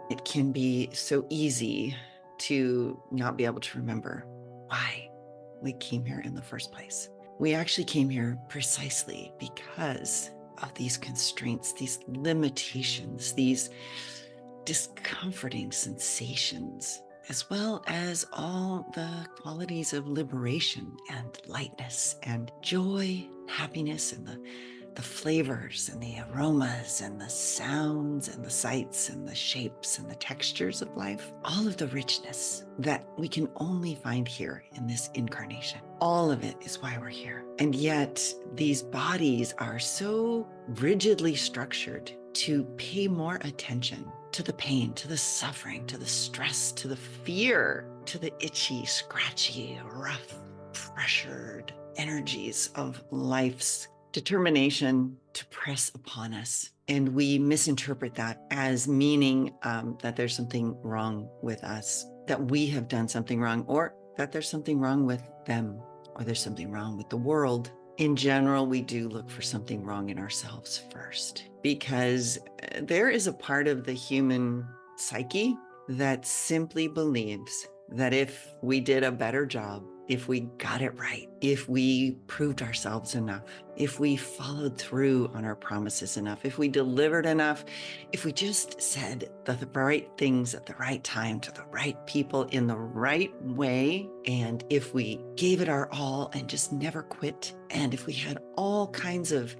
it can be so easy to not be able to remember why we came here in the first place. We actually came here precisely because of these constraints, these limitations, these discomforting sensations, as well as all the qualities of liberation and lightness and joy, happiness, and the flavors and the aromas and the sounds and the sights and the shapes and the textures of life, all of the richness that we can only find here in this incarnation. All of it is why we're here. And yet these bodies are so rigidly structured to pay more attention to the pain, to the suffering, to the stress, to the fear, to the itchy, scratchy, rough, pressured energies of life's determination to press upon us. And we misinterpret that as meaning that there's something wrong with us, that we have done something wrong, or that there's something wrong with them, or there's something wrong with the world. In general, we do look for something wrong in ourselves first, because there is a part of the human psyche that simply believes that if we did a better job, if we got it right, if we proved ourselves enough, if we followed through on our promises enough, if we delivered enough, if we just said the right things at the right time to the right people in the right way, and if we gave it our all and just never quit, and if we had all kinds of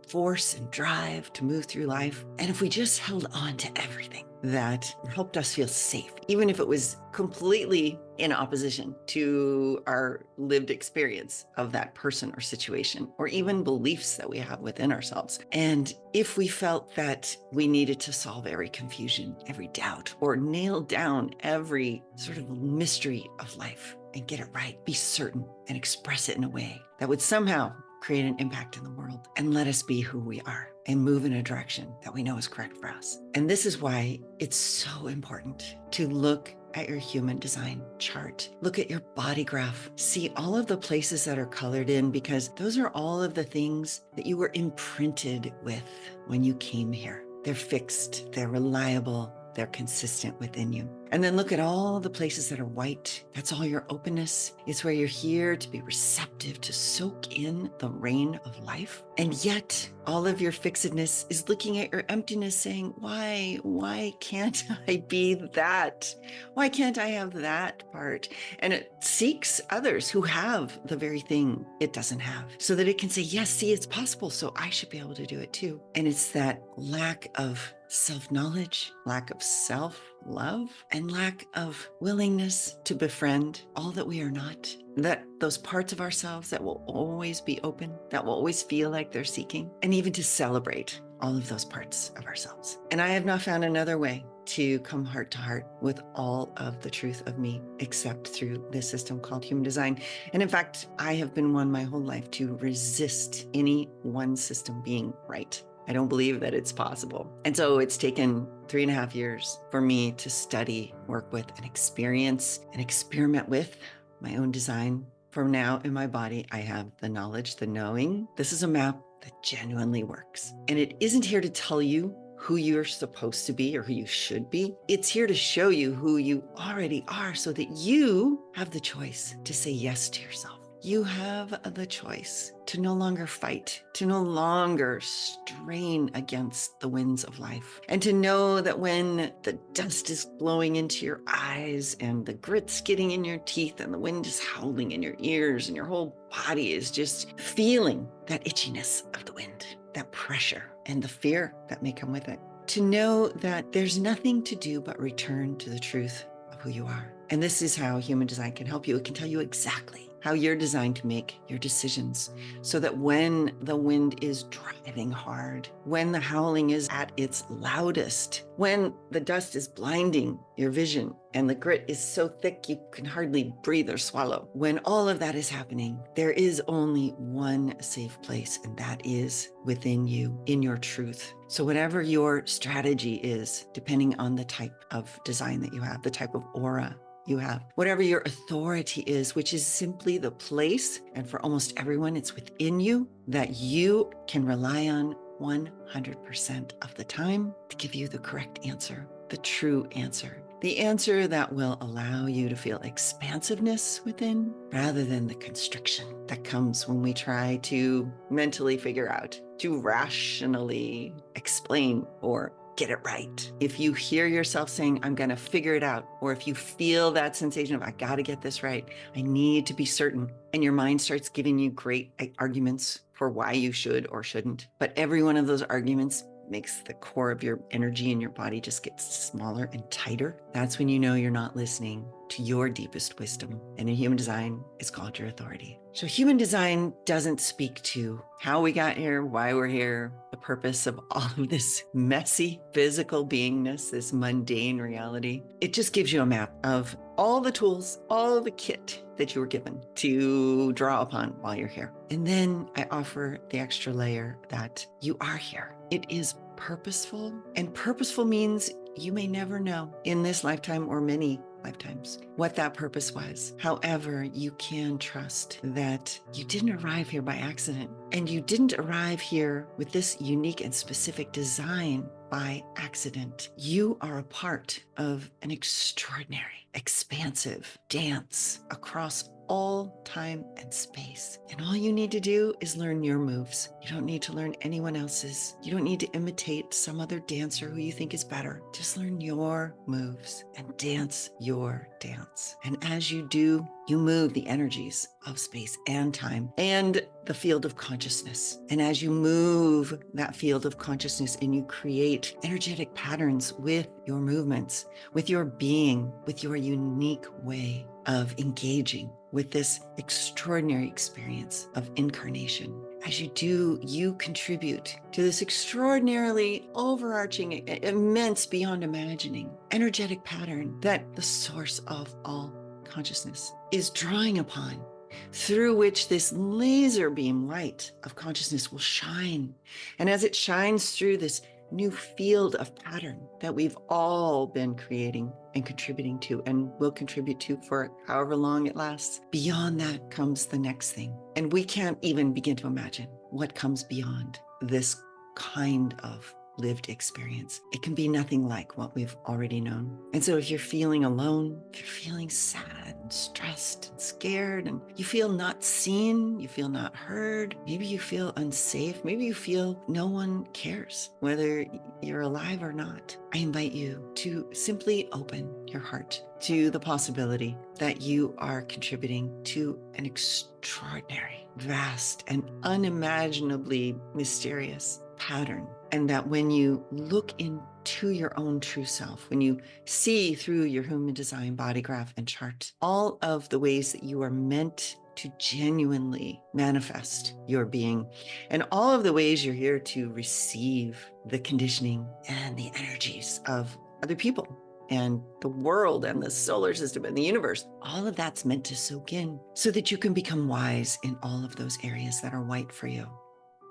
force and drive to move through life, and if we just held on to everything that helped us feel safe, even if it was completely in opposition to our lived experience of that person or situation, or even beliefs that we have within ourselves. And if we felt that we needed to solve every confusion, every doubt, or nail down every sort of mystery of life and get it right, be certain and express it in a way that would somehow create an impact in the world and let us be who we are and move in a direction that we know is correct for us. And this is why it's so important to look at your human design chart. Look at your body graph. See all of the places that are colored in, because those are all of the things that you were imprinted with when you came here. They're fixed, they're reliable, they're consistent within you. And then look at all the places that are white. That's all your openness. It's where you're here to be receptive, to soak in the rain of life. And yet all of your fixedness is looking at your emptiness saying, why can't I be that? Why can't I have that part? And it seeks others who have the very thing it doesn't have, so that it can say, yes, see, it's possible, so I should be able to do it too. And it's that lack of self-knowledge, lack of self-love, and lack of willingness to befriend all that we are not, that those parts of ourselves that will always be open, that will always feel like they're seeking, and even to celebrate all of those parts of ourselves. And I have not found another way to come heart to heart with all of the truth of me except through this system called human design. And in fact, I have been one my whole life to resist any one system being right. I don't believe that it's possible. And so it's taken 3.5 years for me to study, work with, and experience and experiment with my own design. For now, in my body, I have the knowledge, the knowing. This is a map that genuinely works. And it isn't here to tell you who you're supposed to be or who you should be. It's here to show you who you already are, so that you have the choice to say yes to yourself. You have the choice to no longer fight, to no longer strain against the winds of life, and to know that when the dust is blowing into your eyes and the grit's getting in your teeth and the wind is howling in your ears and your whole body is just feeling that itchiness of the wind, that pressure and the fear that may come with it, to know that there's nothing to do but return to the truth of who you are. And this is how human design can help you. It can tell you exactly how you're designed to make your decisions, so that when the wind is driving hard, when the howling is at its loudest, when the dust is blinding your vision and the grit is so thick you can hardly breathe or swallow, when all of that is happening, there is only one safe place, and that is within you, in your truth. So whatever your strategy is, depending on the type of design that you have, the type of aura you have, whatever your authority is, which is simply the place, and for almost everyone, it's within you, that you can rely on 100% of the time to give you the correct answer. the true answer. The answer that will allow you to feel expansiveness within rather than the constriction that comes when we try to mentally figure out, to rationally explain or get it right. If you hear yourself saying, I'm going to figure it out, or if you feel that sensation of, I got to get this right, I need to be certain, and your mind starts giving you great arguments for why you should or shouldn't, but every one of those arguments makes the core of your energy in your body just get smaller and tighter, that's when you know you're not listening to your deepest wisdom. And in human design, it's called your authority. So human design doesn't speak to how we got here, why we're here, the purpose of all of this messy physical beingness, this mundane reality. It just gives you a map of all the tools, all the kit that you were given to draw upon while you're here. And then I offer the extra layer that you are here. It is purposeful, and purposeful means you may never know in this lifetime or many lifetimes what that purpose was. However, you can trust that you didn't arrive here by accident, and you didn't arrive here with this unique and specific design by accident. You are a part of an extraordinary, expansive dance across all time and space. And all you need to do is learn your moves. You don't need to learn anyone else's. You don't need to imitate some other dancer who you think is better. Just learn your moves and dance your dance. And as you do, you move the energies of space and time and the field of consciousness. And as you move that field of consciousness and you create energetic patterns with your movements, with your being, with your unique way of engaging with this extraordinary experience of incarnation. As you do, you contribute to this extraordinarily overarching, immense, beyond imagining, energetic pattern that the source of all consciousness is drawing upon, through which this laser beam light of consciousness will shine. And as it shines through this new field of pattern that we've all been creating and contributing to and will contribute to for however long it lasts, beyond that comes the next thing. And we can't even begin to imagine what comes beyond this kind of lived experience. It can be nothing like what we've already known. And so if you're feeling alone, if you're feeling sad and stressed and scared, and you feel not seen, you feel not heard, maybe you feel unsafe, maybe you feel no one cares whether you're alive or not, I invite you to simply open your heart to the possibility that you are contributing to an extraordinary, vast, and unimaginably mysterious pattern. And that when you look into your own true self, when you see through your human design body graph and chart, all of the ways that you are meant to genuinely manifest your being, and all of the ways you're here to receive the conditioning and the energies of other people and the world and the solar system and the universe, all of that's meant to soak in so that you can become wise in all of those areas that are white for you.